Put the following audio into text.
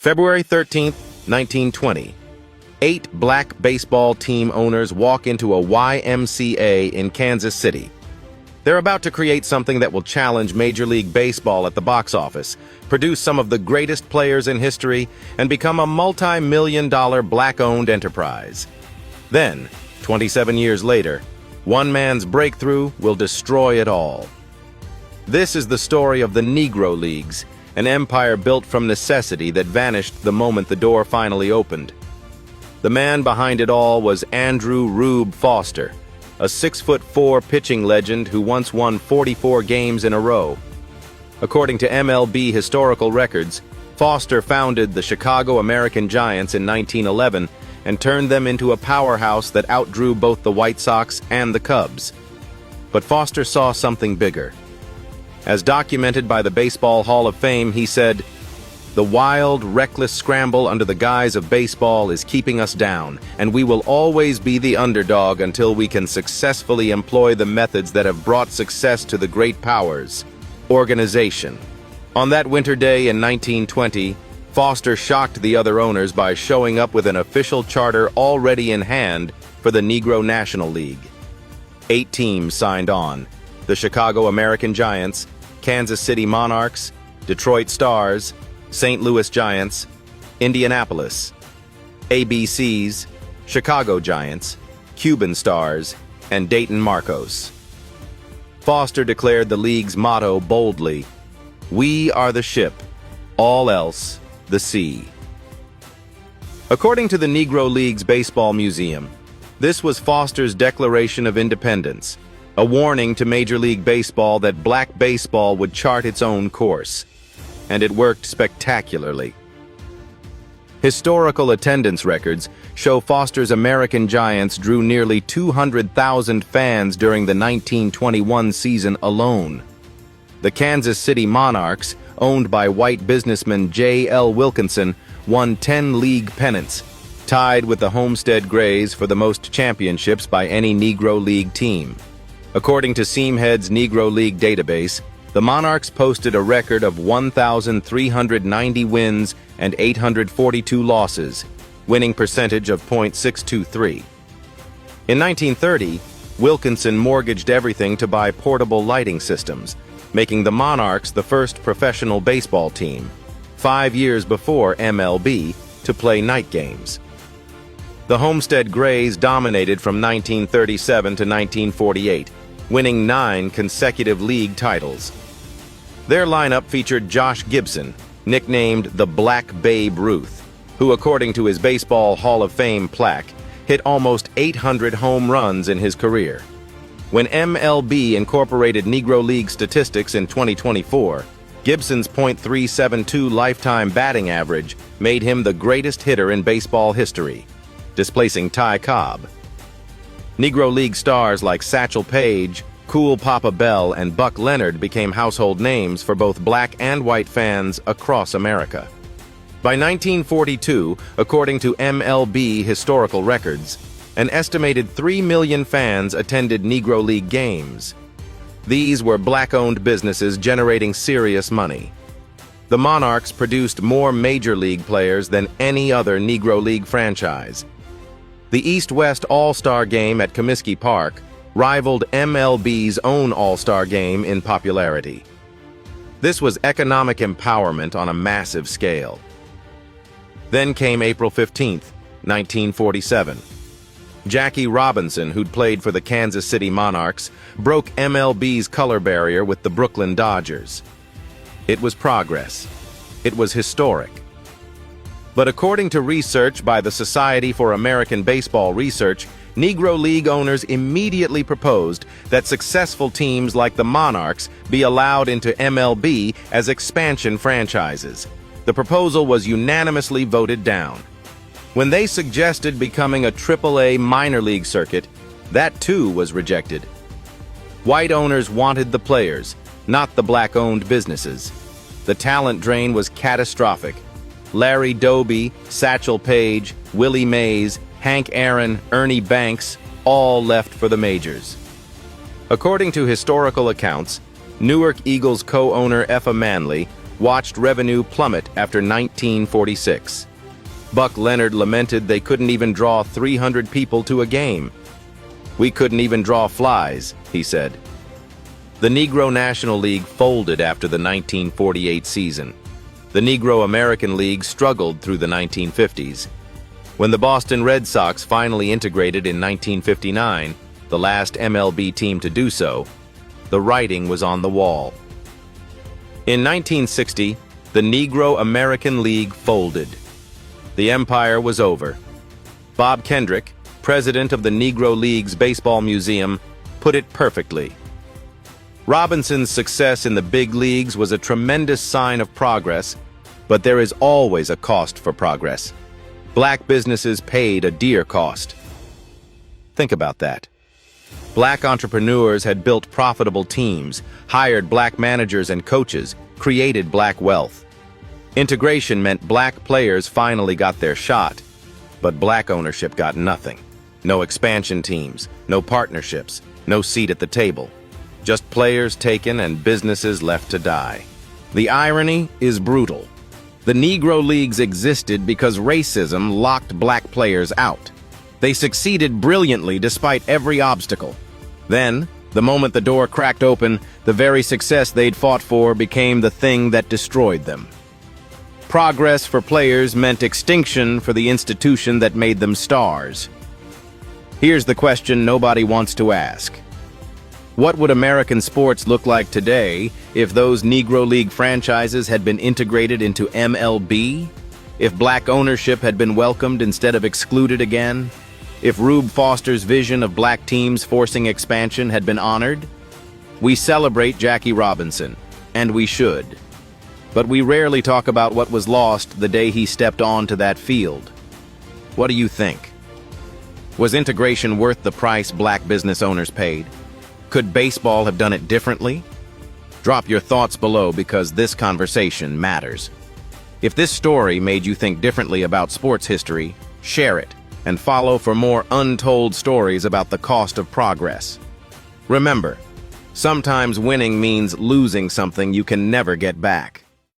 February 13, 1920. 8 black baseball team owners walk into a YMCA in Kansas City. They're about to create something that will challenge Major League Baseball at the box office, produce some of the greatest players in history, and become a multi-million-dollar black-owned enterprise. Then, 27 years later, one man's breakthrough will destroy it all. This is the story of the Negro Leagues, an empire built from necessity that vanished the moment the door finally opened. The man behind it all was Andrew "Rube" Foster, a 6'4" pitching legend who once won 44 games in a row. According to MLB historical records, Foster founded the Chicago American Giants in 1911 and turned them into a powerhouse that outdrew both the White Sox and the Cubs. But Foster saw something bigger. As documented by the Baseball Hall of Fame, he said, "The wild, reckless scramble under the guise of baseball is keeping us down, and we will always be the underdog until we can successfully employ the methods that have brought success to the great powers. Organization." On that winter day in 1920, Foster shocked the other owners by showing up with an official charter already in hand for the Negro National League. 8 teams signed on: the Chicago American Giants, Kansas City Monarchs, Detroit Stars, St. Louis Giants, Indianapolis, ABCs, Chicago Giants, Cuban Stars, and Dayton Marcos. Foster declared the league's motto boldly, "We are the ship, all else the sea." According to the Negro Leagues Baseball Museum, this was Foster's Declaration of Independence, a warning to Major League Baseball that black baseball would chart its own course. And it worked spectacularly. Historical attendance records show Foster's American Giants drew nearly 200,000 fans during the 1921 season alone. The Kansas City Monarchs, owned by white businessman J.L. Wilkinson, won 10 league pennants, tied with the Homestead Grays for the most championships by any Negro League team. According to Seamhead's Negro League database, the Monarchs posted a record of 1,390 wins and 842 losses, winning percentage of .623. In 1930, Wilkinson mortgaged everything to buy portable lighting systems, making the Monarchs the first professional baseball team, 5 years before MLB, to play night games. The Homestead Grays dominated from 1937 to 1948, winning 9 consecutive league titles. Their lineup featured Josh Gibson, nicknamed the Black Babe Ruth, who, according to his Baseball Hall of Fame plaque, hit almost 800 home runs in his career. When MLB incorporated Negro League statistics in 2024, Gibson's .372 lifetime batting average made him the greatest hitter in baseball history, displacing Ty Cobb. Negro League stars like Satchel Paige, Cool Papa Bell, and Buck Leonard became household names for both black and white fans across America. By 1942, according to MLB historical records, an estimated 3 million fans attended Negro League games. These were black-owned businesses generating serious money. The Monarchs produced more Major League players than any other Negro League franchise. The East-West All-Star Game at Comiskey Park rivaled MLB's own All-Star Game in popularity. This was economic empowerment on a massive scale. Then came April 15, 1947. Jackie Robinson, who'd played for the Kansas City Monarchs, broke MLB's color barrier with the Brooklyn Dodgers. It was progress. It was historic. But according to research by the Society for American Baseball Research, Negro League owners immediately proposed that successful teams like the Monarchs be allowed into MLB as expansion franchises. The proposal was unanimously voted down. When they suggested becoming a AAA minor league circuit, that too was rejected. White owners wanted the players, not the black-owned businesses. The talent drain was catastrophic. Larry Doby, Satchel Paige, Willie Mays, Hank Aaron, Ernie Banks, all left for the majors. According to historical accounts, Newark Eagles co-owner Effa Manley, watched revenue plummet after 1946. Buck Leonard lamented they couldn't even draw 300 people to a game. "We couldn't even draw flies," he said. The Negro National League folded after the 1948 season. The Negro American League struggled through the 1950s. When the Boston Red Sox finally integrated in 1959, the last MLB team to do so, the writing was on the wall. In 1960, the Negro American League folded. The empire was over. Bob Kendrick, president of the Negro Leagues Baseball Museum, put it perfectly. Robinson's success in the big leagues was a tremendous sign of progress, but there is always a cost for progress. Black businesses paid a dear cost. Think about that. Black entrepreneurs had built profitable teams, hired black managers and coaches, created black wealth. Integration meant black players finally got their shot, but black ownership got nothing. No expansion teams, no partnerships, no seat at the table. Just players taken and businesses left to die. The irony is brutal. The Negro Leagues existed because racism locked black players out. They succeeded brilliantly despite every obstacle. Then, the moment the door cracked open, the very success they'd fought for became the thing that destroyed them. Progress for players meant extinction for the institution that made them stars. Here's the question nobody wants to ask. What would American sports look like today if those Negro League franchises had been integrated into MLB? If black ownership had been welcomed instead of excluded again? If Rube Foster's vision of black teams forcing expansion had been honored? We celebrate Jackie Robinson, and we should. But we rarely talk about what was lost the day he stepped onto that field. What do you think? Was integration worth the price black business owners paid? Could baseball have done it differently? Drop your thoughts below because this conversation matters. If this story made you think differently about sports history, share it and follow for more untold stories about the cost of progress. Remember, sometimes winning means losing something you can never get back.